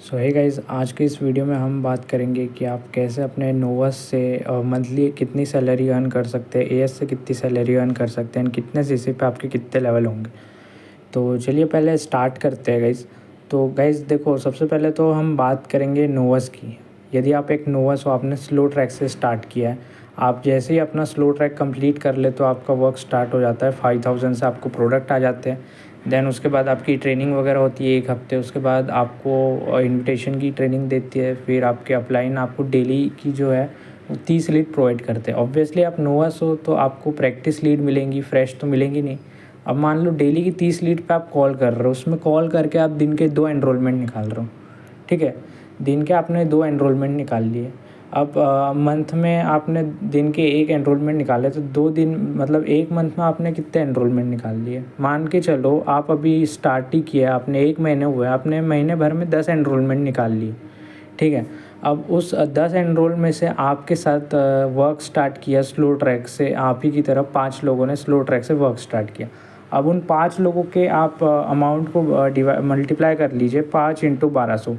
सो hey guys, आज के इस वीडियो में हम बात करेंगे कि आप कैसे अपने नोवस से मंथली कितनी सैलरी अर्न कर सकते हैं, एएस से कितनी सैलरी अर्न कर सकते हैं, कितने सीसी पे आपके कितने लेवल होंगे। तो चलिए पहले स्टार्ट करते हैं गाइस। तो गाइस देखो, सबसे पहले तो हम बात करेंगे नोवस की। यदि आप एक नोवस हो, आपने स्लो ट्रैक से स्टार्ट किया है, आप जैसे ही अपना स्लो ट्रैक कंप्लीट कर ले तो आपका वर्क स्टार्ट हो जाता है। 5000 से आपको प्रोडक्ट आ जाते हैं। देन उसके बाद आपकी ट्रेनिंग वगैरह होती है 1 हफ्ते। उसके बाद आपको इनविटेशन की ट्रेनिंग देती है। फिर आपके अपलाइन आपको डेली की जो है 30 लीड प्रोवाइड करते हैं। ऑब्वियसली आप नोवस हो तो आपको प्रैक्टिस लीड मिलेंगी, फ्रेश तो मिलेंगी नहीं। अब मान लो डेली की 30 लीड पे आप कॉल कर रहे हो, उसमें कॉल करके आप दिन के 2 एनरोलमेंट निकाल रहे हो। ठीक है, दिन के आपने 2 एनरोलमेंट निकाल लिए। अब मंथ में आपने दिन के 1 एनरोलमेंट निकाले तो 2 दिन मतलब 1 मंथ में आपने कितने एनरोलमेंट निकाल लिए। मान के चलो आप अभी स्टार्ट ही किया, आपने 1 महीने हुए, आपने महीने भर में 10 एनरोलमेंट निकाल लिए। ठीक है, अब उस 10 एनरोल में से आपके साथ वर्क स्टार्ट किया स्लो ट्रैक से, आप ही की तरफ 5 लोगों ने स्लो ट्रैक से वर्क स्टार्ट किया। अब उन 5 लोगों के आप अमाउंट को मल्टीप्लाई कर लीजिए 5 इंटू 1200।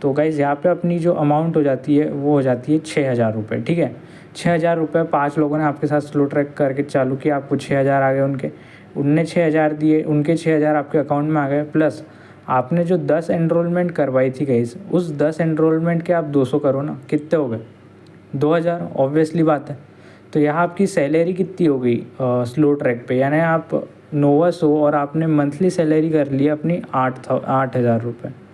तो गाइज़ यहाँ पे अपनी जो अमाउंट हो जाती है वो हो जाती है 6000 रुपये। ठीक है, 6000 रुपये 5 लोगों ने आपके साथ स्लो ट्रैक करके चालू किया, आपको 6000 आ गए उनके, उनने 6000 दिए, उनके 6000 आपके अकाउंट में आ गए। प्लस आपने जो 10 एनरोलमेंट करवाई थी गाइज़, उस 10 एनरोलमेंट के आप 200 करो ना, कितने हो गए? 2000। ऑब्वियसली बात है। तो यहाँ आपकी सैलरी कितनी हो गई स्लो ट्रैक पे, यानी आप नोवस हो और आपने मंथली सैलरी कर ली अपनी 8000 रुपये।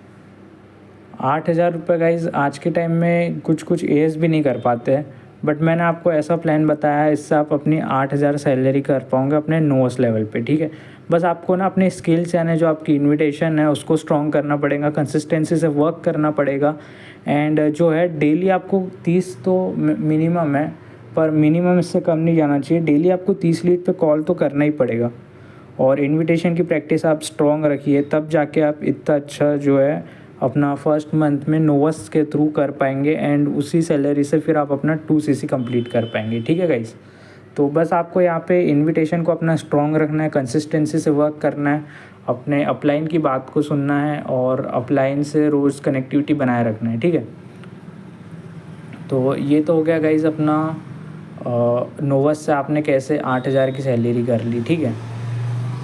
8000 रुपये गाइज़ आज के टाइम में कुछ एएस भी नहीं कर पाते हैं। बट मैंने आपको ऐसा प्लान बताया है, इससे आप अपनी 8000 सैलरी कर पाओगे अपने नोवस लेवल पे। ठीक है, बस आपको ना अपने स्किल्स यानी जो आपकी इन्विटेशन है उसको स्ट्रॉन्ग करना पड़ेगा, कंसिस्टेंसी से वर्क करना पड़ेगा। एंड जो है डेली आपको 30 तो मिनिमम है, पर मिनिमम इससे कम नहीं जाना चाहिए। डेली आपको 30 लीड पे कॉल तो करना ही पड़ेगा। और इन्विटेशन की प्रैक्टिस आप स्ट्रॉन्ग रखिए, तब जाके आप इतना अच्छा जो है अपना फर्स्ट मंथ में नोवस के थ्रू कर पाएंगे। एंड उसी सैलरी से फिर आप अपना 2 सीसी कंप्लीट कर पाएंगे। ठीक है गाइस, तो बस आपको यहाँ पे इन्विटेशन को अपना स्ट्रॉन्ग रखना है, कंसिस्टेंसी से वर्क करना है, अपने अपलाइन की बात को सुनना है और अपलाइन से रोज़ कनेक्टिविटी बनाए रखना है। ठीक है, तो ये तो हो गया गाइज़ अपना नोवस से आपने कैसे 8000 की सैलरी कर ली। ठीक है,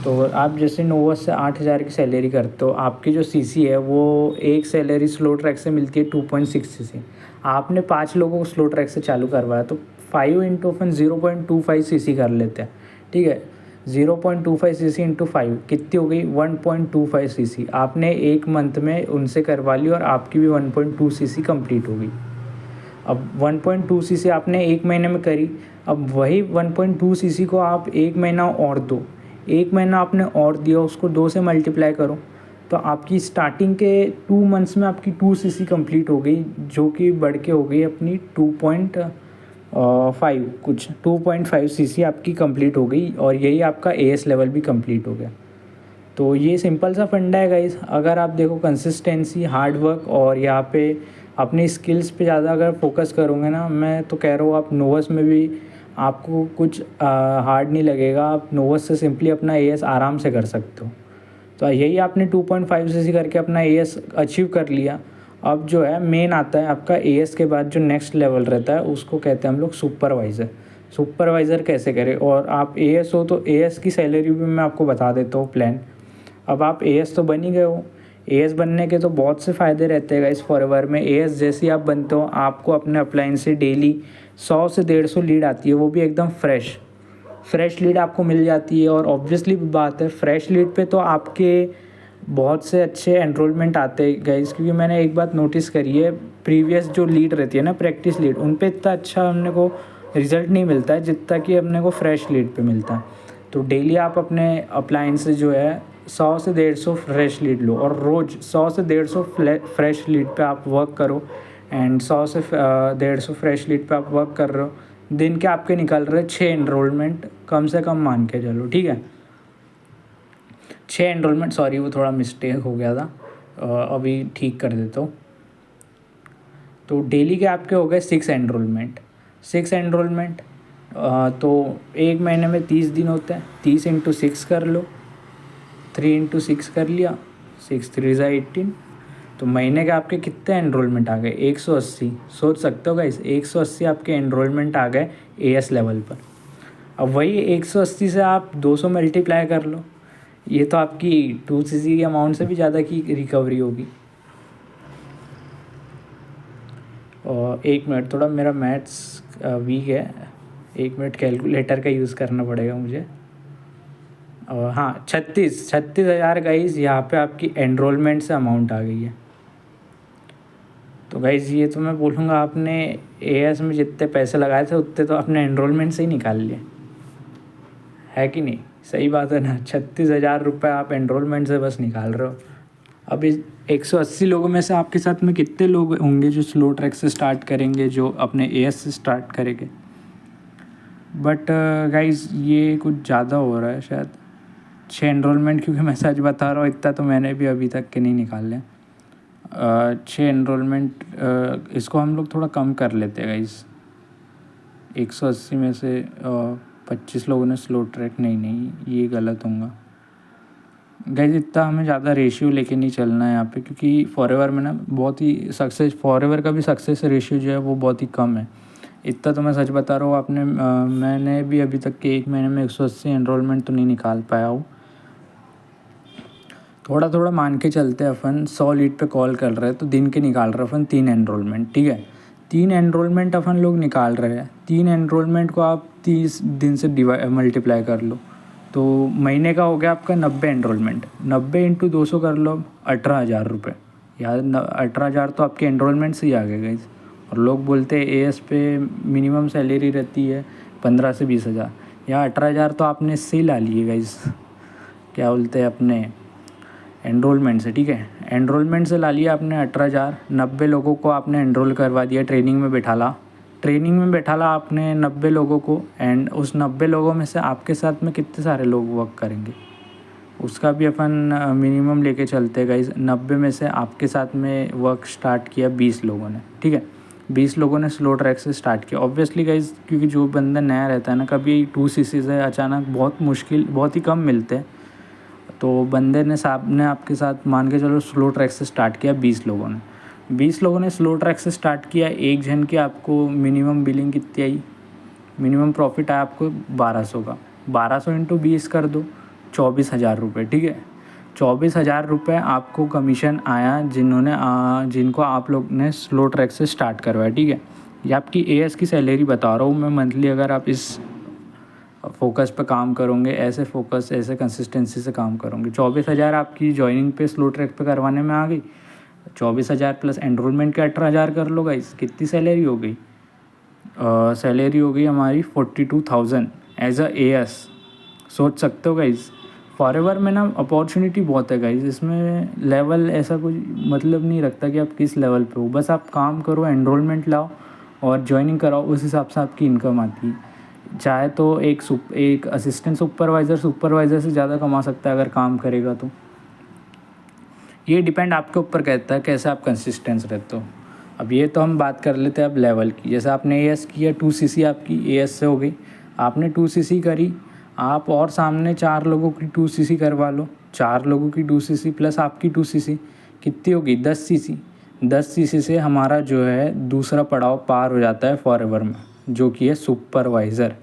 तो आप जैसे नोवस से 8000 की सैलरी करते हो, आपकी जो सीसी है वो एक सैलरी स्लो ट्रैक से मिलती है 2.6 सीसी। आपने 5 लोगों को स्लो ट्रैक से चालू करवाया तो 5 इंटू अपन 0.25 सीसी कर लेते हैं। ठीक है, 0.25 सीसी इंटू 5 कितनी हो गई? 1.25 सीसी। आपने 1 मंथ में उनसे करवा ली और आपकी भी 1.2 सीसी कंप्लीट हो गई। अब 1.2 सीसी आपने 1 महीने में करी, अब वही 1.2 सीसी को आप 1 महीना और दो, 1 महीना आपने और दिया, उसको 2 से मल्टीप्लाई करो तो आपकी स्टार्टिंग के 2 मंथ्स में आपकी 2 सीसी कंप्लीट हो गई, जो कि बढ़ के हो गई अपनी 2.5 कुछ 2.5 सीसी आपकी कंप्लीट हो गई। और यही आपका एएस लेवल भी कंप्लीट हो गया। तो ये सिंपल सा फंडा है गाइस। अगर आप देखो कंसिस्टेंसी, हार्ड वर्क और यहाँ पे अपनी स्किल्स पे ज़्यादा अगर फोकस करोगे ना, मैं तो कह रहा हूँ आप नोवस में भी आपको कुछ हार्ड नहीं लगेगा। आप नोवस से सिंपली अपना एएस आराम से कर सकते हो। तो यही आपने 2.5 सीसी करके अपना एएस अचीव कर लिया। अब जो है मेन आता है आपका एएस के बाद जो नेक्स्ट लेवल रहता है, उसको कहते हैं हम लोग सुपरवाइज़र। सुपरवाइज़र कैसे करें, और आप एएस हो तो एएस की सैलरी भी मैं आपको बता देता हूँ प्लान। अब आप एएस तो बन ही गए हो, एएस बनने के तो बहुत से फ़ायदे रहते हैं गाइस फॉरएवर में। एएस जैसे ही आप बनते हो, आपको अपने अपलाइन से डेली 100 से 150 लीड आती है, वो भी एकदम फ्रेश लीड आपको मिल जाती है। और ऑब्वियसली बात है, फ्रेश लीड पे तो आपके बहुत से अच्छे एनरोलमेंट आते हैं गाइस, क्योंकि मैंने एक बात नोटिस करी है, प्रीवियस जो लीड रहती है ना, प्रैक्टिस लीड, उन पे इतना अच्छा हमने को रिज़ल्ट नहीं मिलता है जितना कि अपने को फ्रेश लीड पे मिलता है। तो डेली आप अपने अपलाइन से जो है 100 से 150 फ्रेश लीड लो, और रोज़ 100 से 150 फ्रेश लीड पे आप वर्क करो। एंड 100 से 150 फ्रेश लीड पे आप वर्क कर रहे हो, दिन के आपके निकल रहे 6 एनरोलमेंट कम से कम मान के चलो। ठीक है, 6 एनरोलमेंट, सॉरी वो थोड़ा मिस्टेक हो गया था, अभी ठीक कर देता हूँ। तो डेली के आपके हो गए 6 एनरोलमेंट। तो 1 महीने में 30 दिन होते हैं, 30 इंटू 6 कर लो, 3 इंटू 6 कर लिया, 6 3 ज़ा 18, तो महीने के आपके कितने एनरोलमेंट आ गए? 180। सोच सकते हो गाइस, 180 आपके एनरोलमेंट आ गए एएस लेवल पर। अब वही 180 से आप 200 मल्टीप्लाई कर लो, ये तो आपकी 2cc की अमाउंट से भी ज़्यादा की रिकवरी होगी। और 1 मिनट, थोड़ा मेरा मैथ्स वीक है, 1 मिनट कैलकुलेटर का यूज़ करना पड़ेगा मुझे। और हाँ, 36,000 गाइस यहाँ पे आपकी एनरोलमेंट से अमाउंट आ गई है। तो गाइस ये तो मैं बोलूँगा आपने एएस में जितने पैसे लगाए थे उतने तो आपने एनरोलमेंट से ही निकाल लिए, है कि नहीं? सही बात है ना? 36,000 रुपये आप एनरोलमेंट से बस निकाल रहे हो। अब इस 180 लोगों में से आपके साथ में कितने लोग होंगे जो स्लो ट्रैक से स्टार्ट करेंगे, जो अपने एएस से स्टार्ट करेंगे? बट गाइस ये कुछ ज़्यादा हो रहा है शायद, 6 एनरोलमेंट, क्योंकि मैं सच बता रहा हूँ इतना तो मैंने भी अभी तक के नहीं निकाले। 6 एनरोलमेंट, इसको हम लोग थोड़ा कम कर लेते हैं गाइस। 180 में से 25 लोगों ने स्लो ट्रैक, नहीं ये गलत होगा गाइस। इतना हमें ज़्यादा रेशियो लेके नहीं चलना है यहाँ पे, क्योंकि फॉरएवर में ना बहुत ही फॉरएवर का भी सक्सेस रेशियो जो है वो बहुत ही कम है। इतना तो मैं सच बता रहा हूँ, मैंने भी अभी तक के 1 महीने में 180 एनरोलमेंट तो नहीं निकाल पाया हूँ। थोड़ा थोड़ा मान के चलते हैं अपन, 100 लीड पे कॉल कर रहे हैं तो दिन के निकाल रहे हैं अपन 3 एनरोलमेंट, ठीक है? 3 एनरोलमेंट अपन लोग निकाल रहे हैं, 3 एनरोलमेंट को आप 30 दिन से मल्टीप्लाई कर लो, तो महीने का हो गया आपका 90 एनरोलमेंट। 90 इंटू 200 कर लो, 18,000 रुपये। यार 18,000 तो आपके एनरोलमेंट से ही आ गए गाइस। और लोग बोलते हैं एएस पे मिनिमम सैलरी रहती है 15 से 20,000, या 18,000 तो आपने इससे ही ला लिए गाइस। क्या बोलते हैं अपने एनरोलमेंट से, ठीक है? एनरोलमेंट से ला लिया आपने 18,000। 90 लोगों को आपने एनरोल करवा दिया, ट्रेनिंग में बैठाला आपने 90 लोगों को। एंड उस 90 लोगों में से आपके साथ में कितने सारे लोग वर्क करेंगे उसका भी अपन मिनिमम लेके चलते हैं गाइस। 90 में से आपके साथ में वर्क स्टार्ट किया 20 लोगों ने, ठीक है? 20 लोगों ने स्लो ट्रैक से स्टार्ट किया। ऑब्वियसली गाइस, क्योंकि जो बंदा नया रहता है ना, कभी 2cc से अचानक बहुत ही कम मिलते हैं, तो बंदे ने साहब ने आपके साथ मान के चलो स्लो ट्रैक से स्टार्ट किया 20 लोगों ने स्लो ट्रैक से स्टार्ट किया। एक जन की आपको मिनिमम बिलिंग कितनी आई? मिनिमम प्रॉफिट आया आपको 1200 का। 1200 इंटू 20 कर दो, 24,000 रुपये, ठीक है? 24,000 रुपये आपको कमीशन आया जिनको आप लोग ने स्लो ट्रैक से स्टार्ट करवाया, ठीक है? ये आपकी एएस की सैलरी बता रहा हूँ मैं मंथली। अगर आप इस फोकस पे काम करोगे, ऐसे कंसिस्टेंसी से काम करोगे, 24,000 आपकी जॉइनिंग पे स्लो ट्रैक पे करवाने में आ गई। 24,000 प्लस एनरोलमेंट के 18,000 कर लो गाइस, कितनी सैलरी हो गई? सैलरी हो गई हमारी 42,000 एज अ एएस। सोच सकते हो गाइस, फॉरएवर में ना अपॉर्चुनिटी बहुत है गाइस। इसमें लेवल ऐसा कोई मतलब नहीं रखता कि आप किस लेवल पे हो, बस आप काम करो, एनरोलमेंट लाओ और ज्वाइनिंग कराओ, उस हिसाब से आपकी इनकम आती है। चाहे तो एक असिस्टेंट सुपरवाइज़र से ज़्यादा कमा सकता है अगर काम करेगा तो। ये डिपेंड आपके ऊपर कहता है कैसे आप कंसिस्टेंस रहते हो। अब ये तो हम बात कर लेते हैं अब लेवल की। जैसे आपने एएस किया, 2cc आपकी एएस से हो गई, आपने 2cc करी, आप और सामने 4 लोगों की 2cc करवा लो। 4 लोगों की 2cc प्लस आपकी 2cc कितनी होगी? 10cc। 10cc से हमारा जो है दूसरा पड़ाव पार हो जाता है फॉरएवर में, जो कि है सुपरवाइज़र।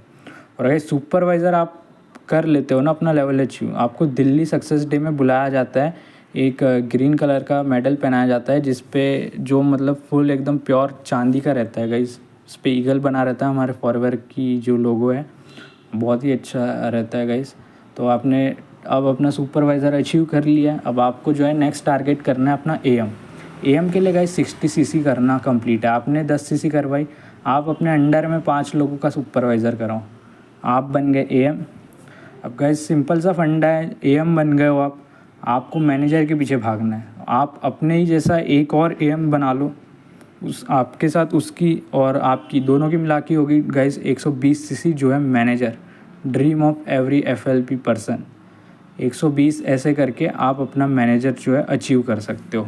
और अगर सुपरवाइज़र आप कर लेते हो ना अपना लेवल अचीव, आपको दिल्ली सक्सेस डे में बुलाया जाता है। एक ग्रीन कलर का मेडल पहनाया जाता है जिस पे जो मतलब फुल एकदम प्योर चांदी का रहता है गाइस। उस पर ईगल बना रहता है हमारे फॉरएवर की जो लोगो है, बहुत ही अच्छा रहता है गाइस। तो आपने अब अपना सुपरवाइज़र अचीव कर लिया। अब आपको जो है नेक्स्ट टारगेट करना है अपना एएम के लिए गाइस 60cc करना कंप्लीट है। आपने 10cc करवाई, आप अपने अंडर में 5 लोगों का सुपरवाइज़र कराओ, आप बन गए एएम। अब गाइस सिंपल सा फंडा है, एएम बन गए हो आपको मैनेजर के पीछे भागना है। आप अपने ही जैसा एक और एएम बना लो, उस आपके साथ उसकी और आपकी दोनों की मिला के होगी गाइस 120cc जो है manager, dream of every FLP person. 120 ऐसे करके आप अपना मैनेजर जो है अचीव कर सकते हो।